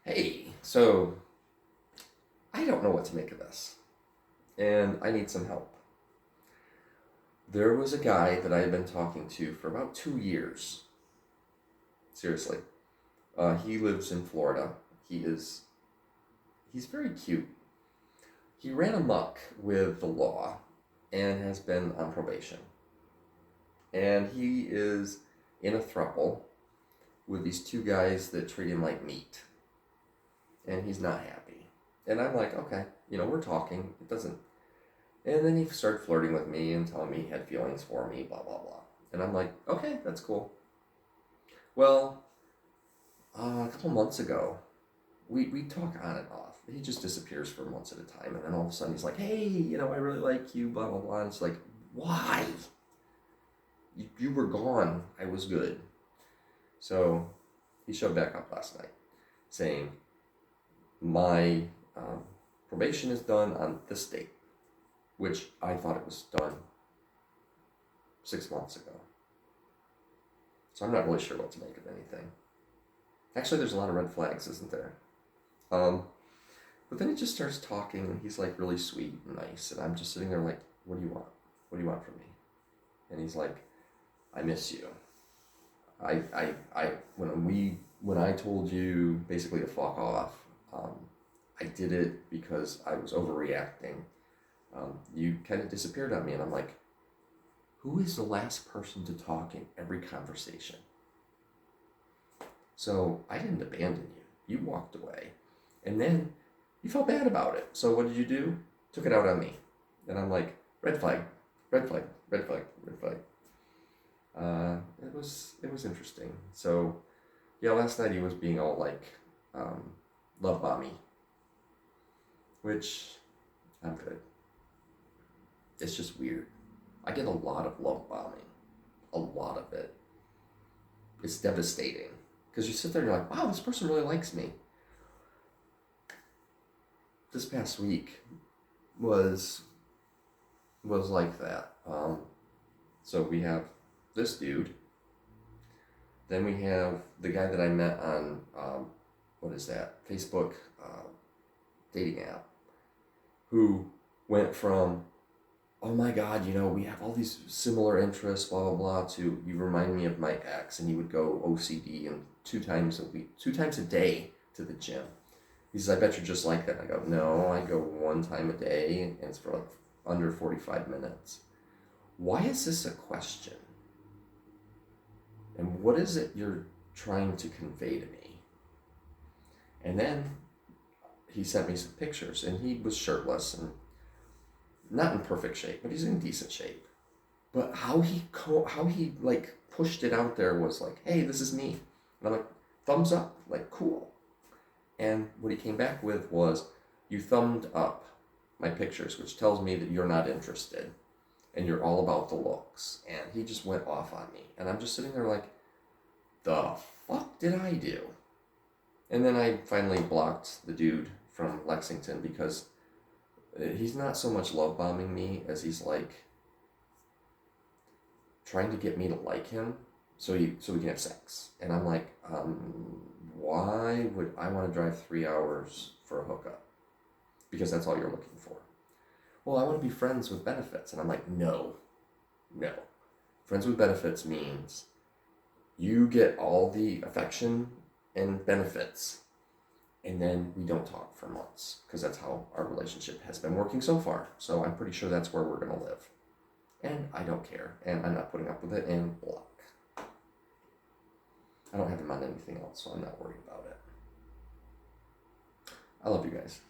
Hey, so I don't know what to make of this, and I need some help. There was a guy that I had been talking to for about 2 years. Seriously. He lives in Florida. He's very cute. He ran amok with the law and has been on probation. And he is in a throuple with these two guys that treat him like meat. And he's not happy. And I'm like, okay, we're talking. It doesn't. And then he started flirting with me and telling me he had feelings for me, blah, blah, blah. And I'm like, okay, that's cool. Well, a couple months ago, we talk on and off. He just disappears for months at a time. And then all of a sudden he's like, hey, I really like you, blah, blah, blah. And it's like, why? You were gone. I was good. So he showed back up last night saying, my probation is done on this date, which I thought it was done 6 months ago. So I'm not really sure what to make of anything. Actually, there's a lot of red flags, isn't there? But then he just starts talking, and he's like really sweet and nice, and I'm just sitting there like, what do you want? What do you want from me? And he's like, I miss you. When I told you basically to fuck off, I did it because I was overreacting. You kind of disappeared on me, and I'm like, who is the last person to talk in every conversation? So I didn't abandon you. You walked away. And then you felt bad about it. So what did you do? Took it out on me. And I'm like, red flag, red flag, red flag, red flag. It was interesting. So yeah, last night he was being all like love bomby, which I'm good. It's just weird. I get a lot of love bombing. A lot of it. It's devastating. Because you sit there and you're like, wow, this person really likes me. This past week was like that. So we have this dude. Then we have the guy that I met on, what is that? Facebook dating app. Who went from, oh my God, we have all these similar interests, blah, blah, blah, to you remind me of my ex, and he would go OCD and 2 times a day to the gym. He says, I bet you're just like that. I go, no, I go 1 time a day, and it's for like under 45 minutes. Why is this a question? And what is it you're trying to convey to me? And then he sent me some pictures, and he was shirtless and not in perfect shape, but he's in decent shape. But how he like pushed it out there was like, hey, this is me. And I'm like, thumbs up, like cool. And what he came back with was, you thumbed up my pictures, which tells me that you're not interested and you're all about the looks. And he just went off on me. And I'm just sitting there like, the fuck did I do? And then I finally blocked the dude from Lexington because he's not so much love bombing me as he's like trying to get me to like him so we can have sex. And I'm like, why would I want to drive 3 hours for a hookup? Because that's all you're looking for. Well, I want to be friends with benefits. And I'm like, no. Friends with benefits means you get all the affection and benefits, and then we don't talk for months, because that's how our relationship has been working so far. So I'm pretty sure that's where we're going to live. And I don't care, and I'm not putting up with it, and block. I don't have him on anything else, so I'm not worried about it. I love you guys.